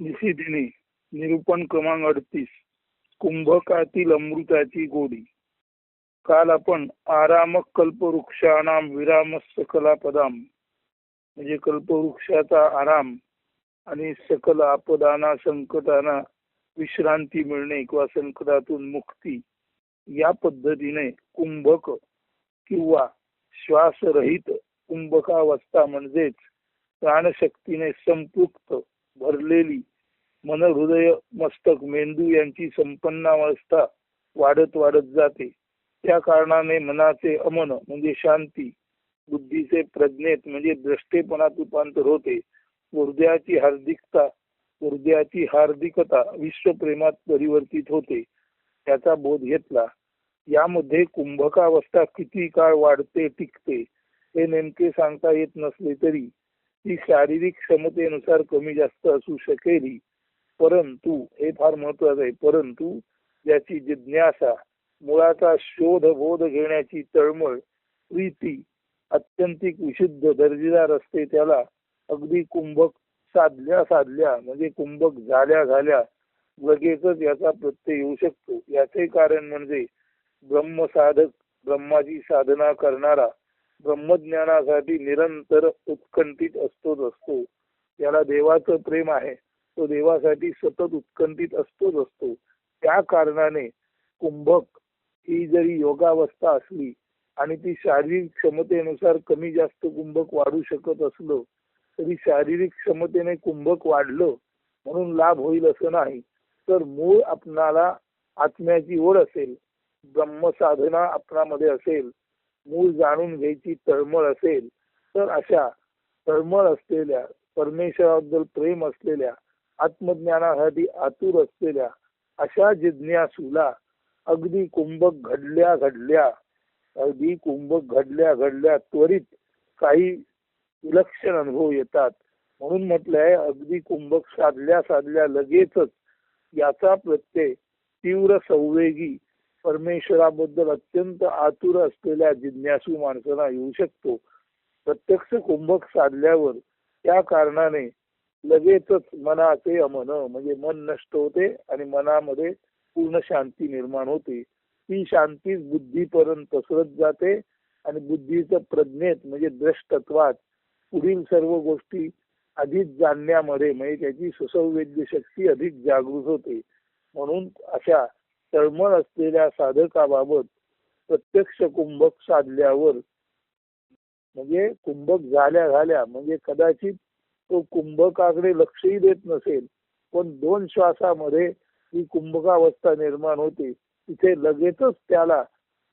निशिदिनी निरूपण क्रमांक 38 कुंभकातील अमृताची गोडी. काल आपण आराम कल्पवृक्षाणाम विराम सकला पदाम म्हणजे कल्पवृक्षाचा आराम आणि सकल आपदाना संकटांना विश्रांती मिळणे किंवा संकटातून मुक्ती या पद्धतीने कुंभक किंवा श्वासरहित कुंभकावस्था म्हणजेच प्राणशक्तीने संपृक्त भरलेली मन हृदय मस्तक मेंदू यांची संपन्नावस्था वाढत वाढत जाते. त्या कारणाने मनाचे अमन म्हणजे शांती, बुद्धीचे प्रज्ञेत म्हणजे द्रष्टेपणात रूपांतर होते. हृदयाची हार्दिकता विश्वप्रेमात परिवर्तित होते. त्याचा बोध घेतला. यामध्ये कुंभकावस्था किती काळ वाढते टिकते हे नेमके सांगता येत नसले तरी ती शारीरिक क्षमतेनुसार कमी जास्त असू शकेल. परंतु हे फार महत्वाचे आहे, परंतु ज्याची जिज्ञासा, मुळाचा शोध बोध घेण्याची तळमळ, प्रीती अत्यंतिक विशुद्ध दर्जेदार असते त्याला अगदी कुंभक साधल्या म्हणजे कुंभक झाल्या लगेचच याचा प्रत्यय येऊ शकतो. याचे कारण म्हणजे ब्रह्मसाधक, ब्रह्माची साधना करणारा ब्रह्मज्ञानासाठी निरंतर उत्कंठित असतो. त्याला देवाचं प्रेम आहे, तो देवासाठी सतत उत्कंठित असतो. त्या कारणाने कुंभक ही जरी योगावस्था असली आणि ती शारीरिक क्षमतेनुसार कमी जास्त कुंभक वाढू शकत असलो तरी शारीरिक क्षमतेने कुंभक वाढलं म्हणून लाभ होईल असं नाही. तर मूळ आपणाला आत्म्याची ओढ असेल, ब्रह्मसाधना आपणामध्ये असेल, मूळ जाणून घ्यायची तळमळ असेल, तर अशा तळमळ असलेल्या, परमेश्वराबद्दल प्रेम असलेल्या, आत्मज्ञानासाठी आतुर असलेल्या अशा जिज्ञासूला अगदी कुंभक घडल्या त्वरित काही विलक्षण अनुभव येतात. म्हणून म्हटलंय अगदी कुंभक साधल्या लगेचच याचा प्रत्यय तीव्र संवेगी परमेश्वराबद्दल अत्यंत आतुर असलेल्या जिज्ञासू माणसाला येऊ शकतो. प्रत्यक्ष कुंभक साधल्यावर त्या कारणाने लगेचच मनाचे अमन म्हणजे मन नष्ट होते आणि मनामध्ये पूर्ण शांती निर्माण होते. ती शांतीच बुद्धीपर्यंत पसरत जाते आणि बुद्धीचं प्रज्ञेत म्हणजे द्रष्टत्वात पुढील सर्व गोष्टी अधिक जाणण्यामध्ये म्हणजे त्याची सुसंवेद्य शक्ती अधिक जागृत होते. म्हणून अशा तळमळ असलेल्या साधकाबाबत प्रत्यक्ष कुंभक साधल्यावर म्हणजे कुंभक झाल्या म्हणजे कदाचित तो कुंभकाकडे लक्षही देत नसेल, पण 2 श्वासामध्ये ही कुंभकावस्था निर्माण होते. तिथे लगेचच त्याला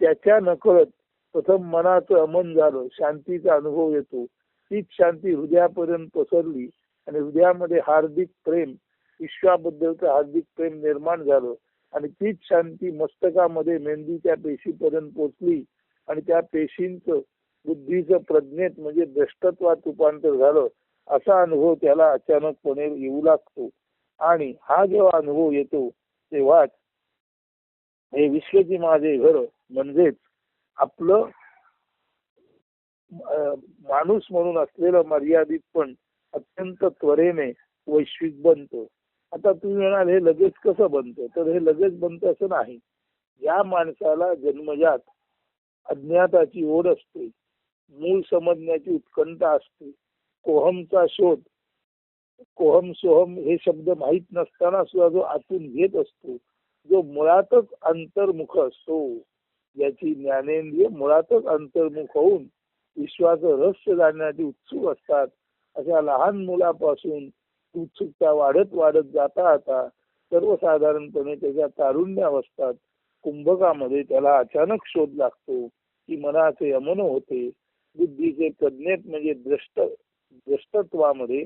त्याच्या नकळत प्रथम मनाचं अमन झालं, शांतीचा अनुभव येतो. तीच शांती हृदयापर्यंत पसरली आणि हृदयामध्ये हार्दिक प्रेम, विश्वाबद्दलचं हार्दिक प्रेम निर्माण झालं आणि तीच शांती मस्तकामध्ये मेंदूच्या पेशीपर्यंत पोचली आणि त्या पेशींचं बुद्धीचं प्रज्ञेत म्हणजे द्रष्टत्वात रूपांतर झालं. असा अनुभव त्याला अचानकपणे येऊ लागतो. आणि हा जेव्हा अनुभव येतो तेव्हाच हे विश्वची माझे घर म्हणजेच आपलं माणूस म्हणून असलेलं मर्यादित पण अत्यंत त्वरेने वैश्विक बनतो. आता तुम्ही म्हणाल हे लगेच कसं बनतं, तर हे लगेच बनतं असं नाही. या माणसाला जन्मजात अज्ञाताची ओढ असते, मूळ समजण्याची उत्कंठा असते, कोहमचा शोध, कोहम सोहम हे शब्द माहीत नसताना सुद्धा जो आतून घेत असतो, जो मुळातच अंतर्मुख असतो, याची ज्ञानेंद्रिय मुळातच अंतर्मुख होऊन विश्वाचं रहस्य जाणण्यासाठी उत्सुक असतात. अशा लहान मुलापासून उत्सुकता वाढत जाता सर्वसाधारणपणे त्याच्या तारुण्यावस्थात कुंभकामध्ये त्याला अचानक शोध लागतो की मनाचे अमन होते, बुद्धीचे प्रज्ञेत म्हणजे द्रष्टत्वामध्ये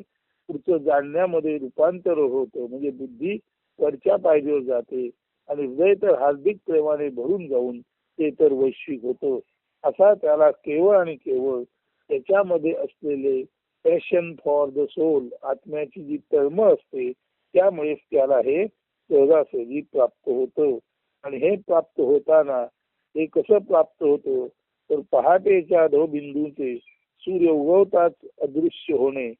पुढचं जाणण्यामध्ये रूपांतर होतं. म्हणजे बुद्धी वरच्या पायरीवर जाते आणि हृदय तर हार्दिक प्रेमाने भरून जाऊन ते तर वैश्विक होतं. असा त्याला केवळ आणि केवळ त्याच्यामध्ये असलेले पॅशन फॉर द सोल, आत्म्याची जी तळमळ असते त्यामुळे त्याला हे सहजासहजी प्राप्त होतं. आणि हे प्राप्त होताना हे कसं प्राप्त होतं, तर पहाटेच्या बिंदूचे सूर्य उगवताच अदृश्य होणे,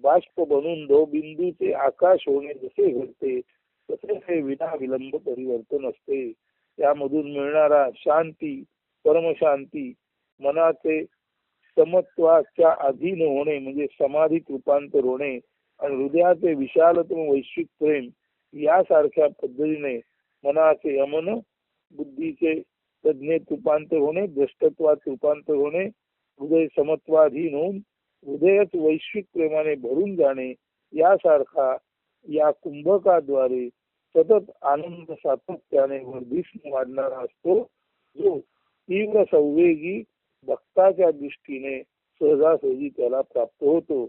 बाष्प बनून बिंदूचे आकाश होणे जसे घडते तसे हे विना विलंब परिवर्तन असते. त्यामधून मिळणारा शांती, परमशांती, मनाचे समत्वाच्या अधीन होणे म्हणजे समाधीत रूपांतर होणे आणि हृदयाचे विशालतम वैश्विक प्रेम यासारख्या पद्धतीने मनाचे अमन, बुद्धीचे प्रज्ञेत रूपांतर होणे, द्रष्टत्वात रूपांतर होणे, हृदय समत्वाधीन होऊन हृदयच वैश्विक प्रेमाने भरून जाणे यासारखा या कुंभकाद्वारे सतत आनंद सातत्याने वर्धिष्णू वाढणारा असतो, जो तीव्र संवेगी भक्ताच्या दृष्टीने सहजासहजी त्याला प्राप्त होतो.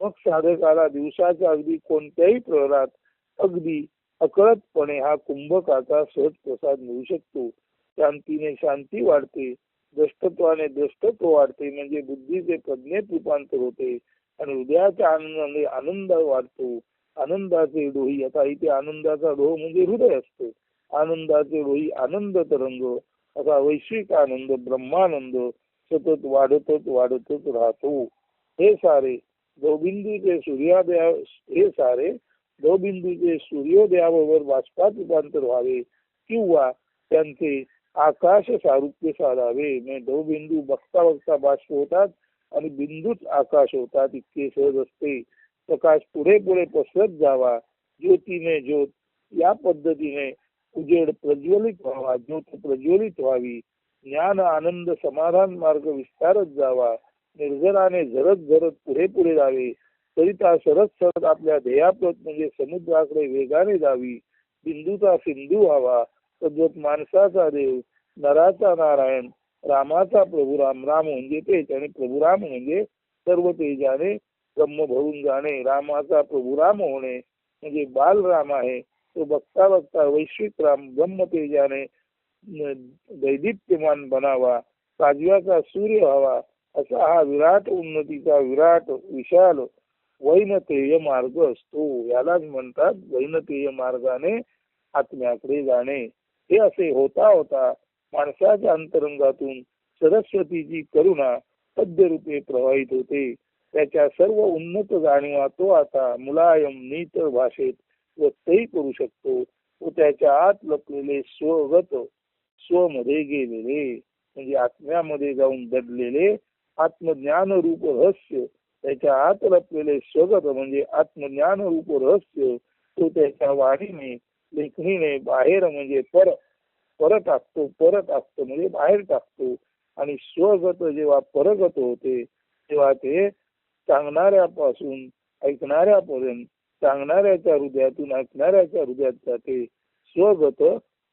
मग साधकाला दिवसाच्या अगदी कोणत्याही प्रहरात अगदी अकळतपणे हा कुंभकाचा सहज प्रसाद मिळू शकतो. शांतीने शांती वाढते, द्रष्टत्वाने द्रष्टत्व वाढते म्हणजे बुद्धीचे प्रज्ञेत रूपांतर होते आणि हृदयाच्या आनंदाने आनंद वाढतो. आनंदाचे डोही, आता इथे आनंदाचा डोह म्हणजे हृदय असतो. आनंदाचे डोही आनंद तरंग असा वैश्विक आनंद, ब्रह्मानंद सतत वाढतच वाढतच राहतो. हे सारे दवबिंदूचे सूर्योदयाबरोबर बाष्पात रूपांतर व्हावे किंवा त्यांचे आकाश सारूप्य साधावे. म्हणजे दवबिंदू बघता बघता बाष्प होतात आणि बिंदूच आकाश होतात, इतके सहज असते. प्रकाश पुढे पुढे पसरत जावा, ज्योतीने ज्योत या पद्धतीने उजेड प्रज्वलित व्हावा, ज्योत प्रज्वलित व्हावी, ज्ञान आनंद समाधान मार्ग विस्तारत जावा, निर्जराने झरत झरत पुढे पुढे जावे, करिता सरत सरत आपल्या ध्येयाप्रत म्हणजे समुद्राकडे वेगाने जावी, बिंदूचा सिंधू व्हावा, तद्वत माणसाचा देव, नराचा नारायण, रामाचा प्रभू राम, राम म्हणजे तेज आणि प्रभू राम म्हणजे सर्व तेजाने ब्रह्म भरून जाणे. रामाचा प्रभू राम होणे म्हणजे बालराम आहे, तो बघता बघता वैश्विक राम ब्रह्म तेजाने दैदिप्यमान बनावा, काजव्याचा सूर्य व्हावा, असा हा विराट उन्नतीचा विराट विशाल वैनतेय मार्ग असतो. यालाच म्हणतात वैनतेय मार्गाने आत्म्याकडे जाणे. हे असे होता होता माणसाच्या अंतरंगातून सरस्वतीची करुणा पद्यरूपे प्रवाहित होते. त्याच्या सर्व उन्नत जाणीवा तो आता मुलायम नीत भाषेत व्यक्तही करू शकतो व त्याच्या आत लपलेले स्वगत स्वमध्ये गेलेले म्हणजे आत्म्यामध्ये जाऊन दडलेले आत्मज्ञान रूप रहस्य, त्याच्या आत लपलेले स्वगत म्हणजे आत्मज्ञान रूप रहस्य तो त्याच्या वाणीने लेखणीने बाहेर म्हणजे पर टाकतो म्हणजे बाहेर टाकतो. आणि स्वगत जेव्हा परगत होते तेव्हा ते सांगणाऱ्यापासून ऐकणाऱ्यापर्यंत, सांगणाऱ्याच्या हृदयातून ऐकणाऱ्याच्या हृदयात जाते. स्वगत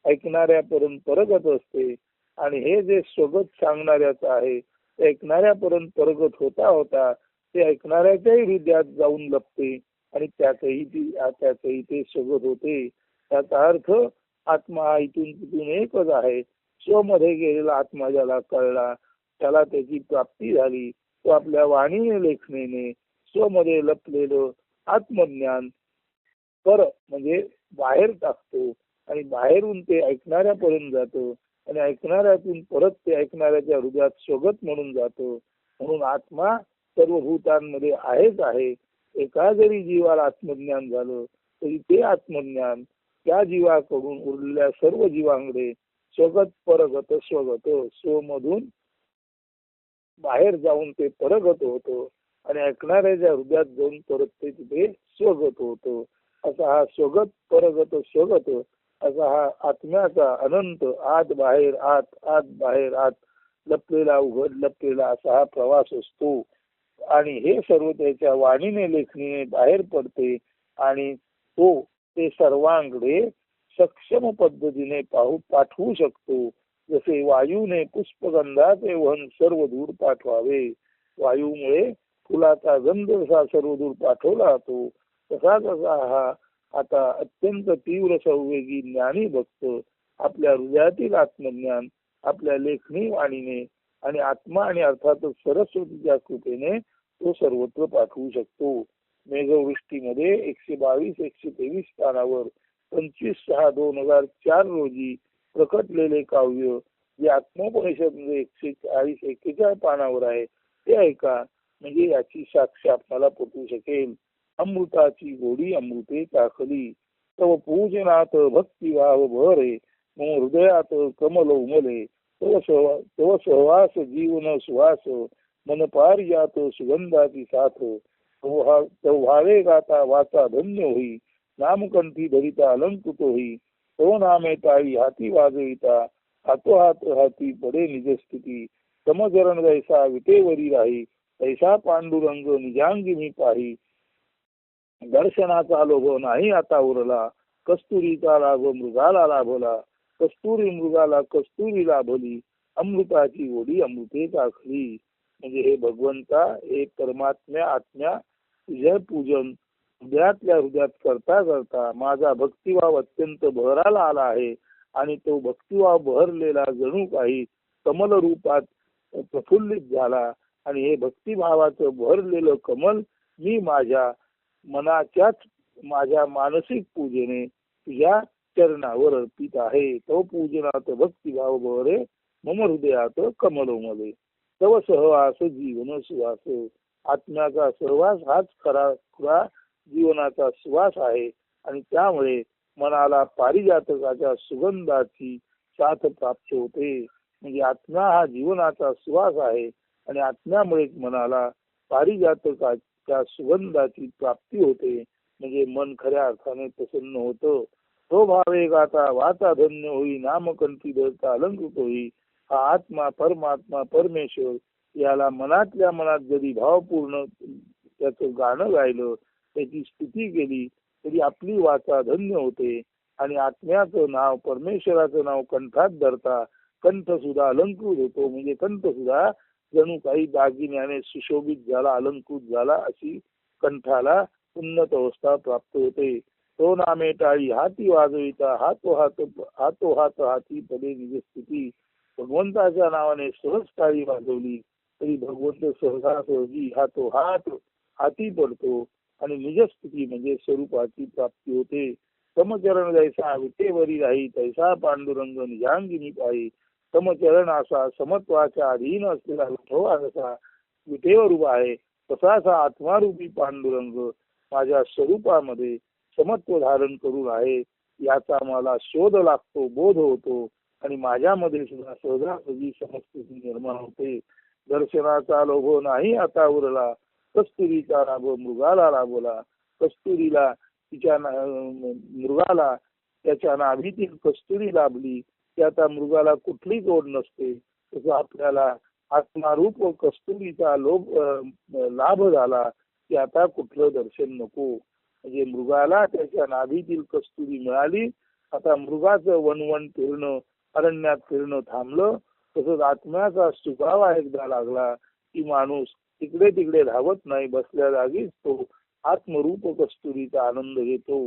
ऐकणाऱ्यापर्यंत परगत असते आणि हे जे स्वगत सांगणाऱ्याचं आहे ते ऐकणाऱ्यापर्यंत परगत होता होता ते ऐकणाऱ्याच्याही हृदयात जाऊन लपते आणि त्याचही ते स्वगत होते. त्याचा अर्थ आत्मा हा इथून तिथून एकच आहे. स्वमध्ये गेलेला आत्मा ज्याला कळला त्याला त्याची प्राप्ती झाली. तो आपल्या वाणीने लेखणीने स्वमध्ये लपलेलं आत्मज्ञान म्हणजे बाहेर टाकतो आणि बाहेरून ते ऐकणाऱ्यापर्यंत जातो आणि ऐकणाऱ्यातून परत ते ऐकणाऱ्याच्या हृदयात स्वगत म्हणून जातो. म्हणून आत्मा सर्व भूतांमध्ये आहेच आहे. एका जरी जीवाला आत्मज्ञान झालं तरी ते आत्मज्ञान त्या जीवाकडून उरलेल्या सर्व जीवांकडे स्वगत परगत स्वगत स्वमधून बाहेर जाऊन ते परगत होतं आणि ऐकणाऱ्याच्या हृदयात जाऊन परत ते तिथे स्वगत होतं. असा हा स्वगत परगत स्वगत असा हा आत्म्याचा अनंत आत बाहेर आत बाहेर आत लपलेला उघड लपलेला असा हा प्रवास असतो. आणि हे सर्व त्याच्या वाणीने लेखणीने बाहेर पडते आणि तो ते सर्वांकडे सक्षम पद्धतीने पाठवू शकतो. जसे वायूने पुष्पगंधाचे वहन सर्व दूर पाठवावे, वायूमुळे फुलाचा गंध जसा सर्व दूर पाठवला जातो तसा हा आता अत्यंत तीव्र संवेगी ज्ञानी भक्त आपल्या हृदयातील आत्मज्ञान आपल्या लेखणी वाणीने आणि आत्मा आणि अर्थातच सरस्वतीच्या कृपेने तो सर्वत्र पाठवू शकतो. मेघवृष्टीमध्ये 122-123 पानावर 25/6/2004 रोजी प्रकटलेले काव्य जे आत्मोपनिषद मध्ये 140-41 पानावर आहे ते ऐका. म्हणजे याची साक्ष आपल्याला पटू शकेल. अमृताची गोडी अमृते चाखली, तव पूजनात भक्ती भाव भरे, मम हृदयात कमल उमले, तव सहवास जीवन सुवास, मन पारिजात सुगंधाची साथ, तव भावे गाता वाचा धन्य होई, नामकंठी धरिता अलंकृत होई, तो नामे टाळी हाती वाजविता, हातोहात हाती पडे निजस्थिती, समचरण जैसा विटेवरी राही, तैसा पांडुरंग निजांगी मी पाही, दर्शनाचा लोभ नाही आता उरला, कस्तुरीचा लाभ मृगाला लाभला, कस्तुरी मृगाला कस्तुरी लाभली, अमृताची ओढी अमृते चाखली. म्हणजे हे भगवंता, हे परमात्म्या आत्म्या, तुझे पूजन हृदयातल्या हृदयात करता करता माझा भक्तिभाव अत्यंत बहराला आला आहे. आणि तो भक्तिभाव बहरलेला जणू काही कमल रूपात प्रफुल्लित झाला. आणि हे भक्तिभावाचं बहरलेलं कमल मी माझ्या मनाच्याच माझ्या मानसिक पूजेने तुझ्या चरणावर अर्पित आहे. तो पूजनात भक्तिभाव बहरे, मम हृदयात कमलोमले, तव सहवास जीवन सुवास. आत्म्याचा सहवास हाच खरा जीवनाचा सुवास आहे. आणि त्यामुळे मनाला पारिजातकाच्या सुगंधाची साथ प्राप्त होते. म्हणजे आत्मा हा जीवनाचा सुवास आहे. आणि आत्म्यामुळेच मनाला पारिजातकाच्या सुगंधाची प्राप्ती होते. म्हणजे मन खऱ्या अर्थाने प्रसन्न होतं. तो भावे गाता वाचा धन्य होई, नामकंठी धरता अलंकृत होई. हा आत्मा परमात्मा परमेश्वर याला मनातल्या मनात जरी भावपूर्ण त्याचं गाणं गायलं, त्याची स्तुती केली, तरी आपली वाचा धन्य होते. आणि आत्म्याचं नाव, परमेश्वराचं नाव कंठात धरता कंठ सुद्धा अलंकृत होतो. म्हणजे कंठ सुद्धा जणू काही दागिन्याने सुशोभित झाला, अलंकृत झाला, अशी कंठाला उन्नत अवस्था प्राप्त होते. तो नामे टाळी हाती वाजविता, हातोहात हाती पडे निजस्थिती. भगवंताच्या नावाने सहज टाळी वाजवली तरी भगवंत सहजासहजी हातोहात हाती पडतो. आणि निजस्थिती म्हणजे स्वरूपाची प्राप्ती होते. समचरण जैसा विटेवरी राही, तैसा पांडुरंग निजांगिनी पाही. समचरण असा समत्वाच्या अधीन असलेला विठोबा जसा विटेवर उभा आहे, तसाच आत्मारूपी पांडुरंग माझ्या स्वरूपामध्ये समत्व धारण करून आहे. याचा मला शोध लागतो, बोध होतो. आणि माझ्यामध्ये सुद्धा सहजासहजी समस्थिती निर्माण होते. दर्शनाचा लोभ नाही आता उरला, कस्तुरीचा लाभ मृगाला लाभला. कस्तुरीला तिच्या मृगाला त्याच्या नाभीतील कस्तुरी लाभली, की आता मृगाला कुठलीच ओढ नसते. तसं आपल्याला आत्मारूप कस्तुरीचा लाभ झाला की आता कुठलं दर्शन नको. म्हणजे मृगाला त्याच्या नाभीतील कस्तुरी मिळाली, आता मृगाचं वनवन फिरणं, अरण्यात फिरणं थांबलं. तसंच आत्म्याचा सुगावा एकदा लागला की माणूस तिकडे तिकडे धावत नाही, बसल्या जागीच तो आत्मरूप कस्तुरीचा आनंद घेतो.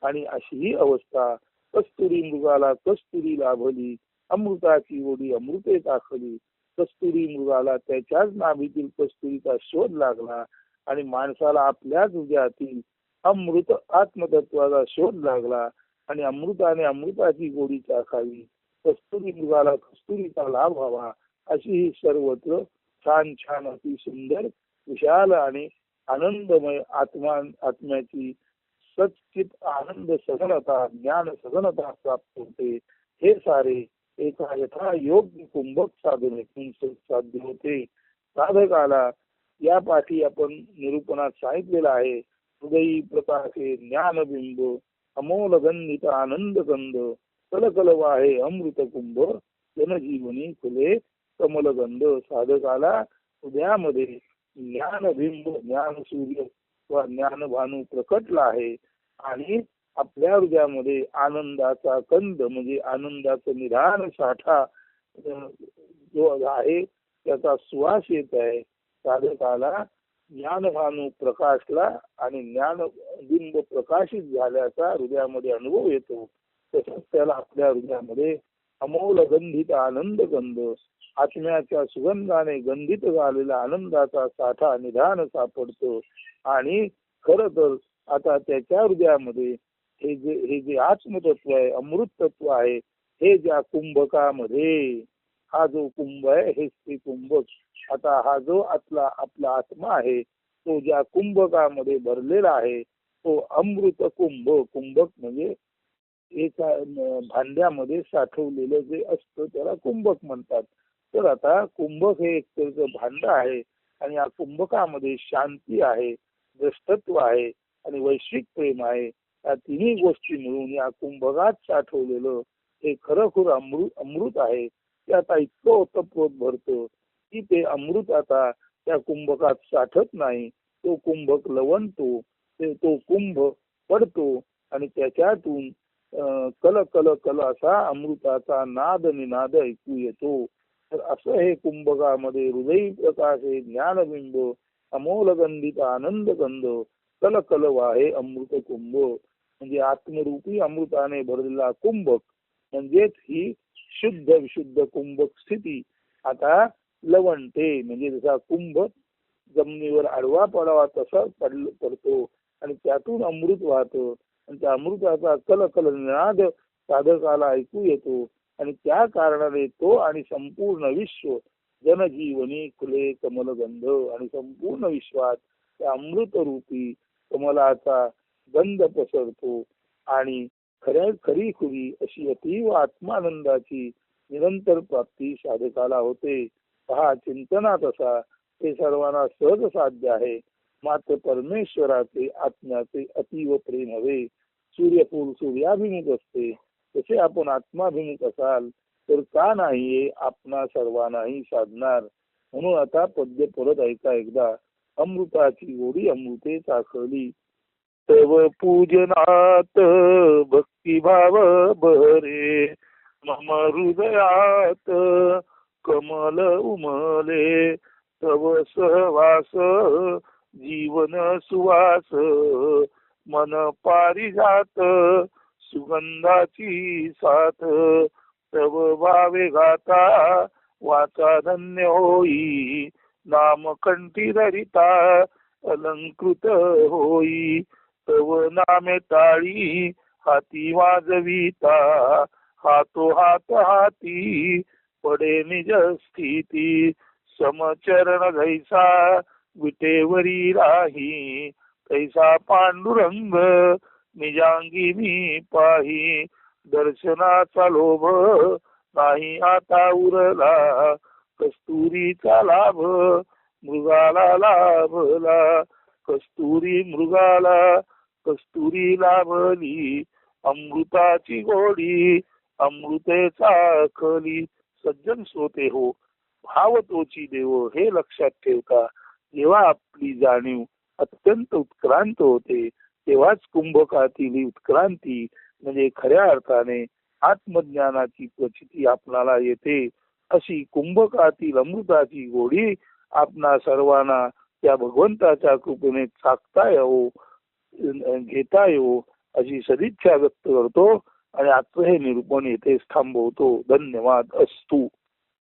आणि अशी ही अवस्था, कस्तुरी मृगाला कस्तुरी लाभली, अमृताची ओढी अमृते चाखली. कस्तुरी मृगाला त्याच्याच नाभीतील कस्तुरीचा शोध लागला आणि माणसाला आपल्याच हृदयातील अमृत आत्मतत्वाचा शोध लागला आणि अमृताने अमृताची गोडी चाखावी. कस्तुरी मृगाला कस्तुरीचा लाभ व्हावा, अशी ही सर्वत्र छान छान अति सुंदर विशाल आणि आनंदमय आत्म्याची सच्चित आनंद सघनता, ज्ञान सघनता प्राप्त होते. हे सारे एका यथा योग्य कुंभक साधनेतून साध्य होते. साधकाला या पाठी आपण निरूपणात सांगितलेलं आहे. हृदयी प्रकाशे ज्ञानबिंब, अमोल गंधित आनंद गंध, कलकल वाहे अमृत कुंभ, जनजीवनी फुले कमलगंध. साधकाला हृदयामध्ये ज्ञानबिंब, ज्ञान सूर्य वा ज्ञानभानू प्रकटला आहे आणि आपल्या हृदयामध्ये आनंदाचा कंद म्हणजे आनंदाचं निधान साठा जो आहे त्याचा सुवास येत आहे. साधकाला ज्ञानभानू प्रकाशला आणि ज्ञानबिंब प्रकाशित झाल्याचा हृदयामध्ये अनुभव येतो. तसंच त्याला आपल्या हृदयामध्ये अमोल गंधित आनंद गंध, आत्म्याच्या सुगंधाने गंधित झालेला आनंदाचा साठा निधान सापडतो. आणि खर तर आता त्याच्या हृदयामध्ये हे जे आत्मतत्व आहे, अमृत तत्व आहे, हे ज्या कुंभकामध्ये हा जो कुंभ आहे हेच ते कुंभक. आता हा जो आपला आत्मा आहे तो ज्या कुंभकामध्ये भरलेला आहे तो अमृत कुंभक म्हणजे एका भांड्यामध्ये साठवलेलं जे असतं त्याला कुंभक म्हणतात. तर आता कुंभक हे एक भांड आहे आणि या कुंभकामध्ये शांती आहे, द्रष्टत्व आहे आणि वैश्विक प्रेम आहे. या तिन्ही गोष्टी मिळून या कुंभकात साठवलेलं हे खरोखर अमृत आहे. ते आता इतकं ओतप्रोत भरतं की ते अमृत आता त्या कुंभकात साठत नाही. तो कुंभक लवणतो, तो कुंभ पडतो आणि त्याच्यातून कल कल कल असा अमृताचा नाद निनाद ऐकू येतो. तर असं हे कुंभकामध्ये हृदय प्रकाश हे ज्ञानबिंब अमोल गंधित आनंद गंध कल कल वाहे अमृत कुंभ. म्हणजे आत्मरूपी अमृताने भरलेला कुंभक म्हणजेच ही शुद्ध विशुद्ध कुंभक स्थिती आता लवणते. म्हणजे जसा कुंभ जमिनीवर आडवा पडावा तसा पडतो आणि त्यातून अमृत वाहतं आणि त्या अमृताचा कल कल निनाद साधकाला ऐकू येतो आणि त्या कारणाने तो आणि संपूर्ण विश्व जनजीवनी खुले कमलगंध आणि संपूर्ण विश्वात त्या अमृत रूपी कमलाचा गंध पसरतो आणि खरी खुरी अशी अतीव आत्मानंदाची निरंतर प्राप्ती साधकाला होते. पहा चिंतनात असा ते सर्वांना सहज साध्य आहे. मात्र परमेश्वराचे आत्म्याचे अतीव प्रेम हवे. सूर्यफूल सूर्याभिमुख असते तसे आपण आत्माभिमुख असाल तर का नाही आपणा सर्वांनाही साधणार. म्हणून आता पद्य परत ऐका एकदा. अमृताची गोडी अमृते चाखली तव पूजनात भक्तिभाव बहरे मम हृदयात कमल उमले तव सहवास जीवन सुवास मन पारिजात सुगंधाची साथ तव भावे गाता वाचा धन्य होई नाम कंठी धरिता अलंकृत होई तव नामे टाळी हाती वाजविता हातो हाती पडे निज स्थिती समचरण जैसा विटेवरी राही तैसा पांडुरंग निजांगी मी पाही दर्शनाचा लोभ नाही आता उरला कस्तुरीचा लाभ मृगाला लाभला कस्तुरी मृगाला कस्तुरी लाभली अमृताची गोडी अमृतेचा खली. सज्जन श्रोते हो, भाव तोची देव हे लक्षात ठेवता जेव्हा आपली जाणीव अत्यंत उत्क्रांत होते तेव्हाच कुंभकातील उत्क्रांती म्हणजे खऱ्या अर्थाने आत्मज्ञानाची प्रचिती आपणाला येते. अशी कुंभकातील अमृताची गोडी आपणा सर्वांना त्या भगवंताच्या कृपेने चाकता येवो घेता येवो अशी सदिच्छा व्यक्त करतो आणि आजचं हे निरूपण येथेच थांबवतो. धन्यवाद अस्तु.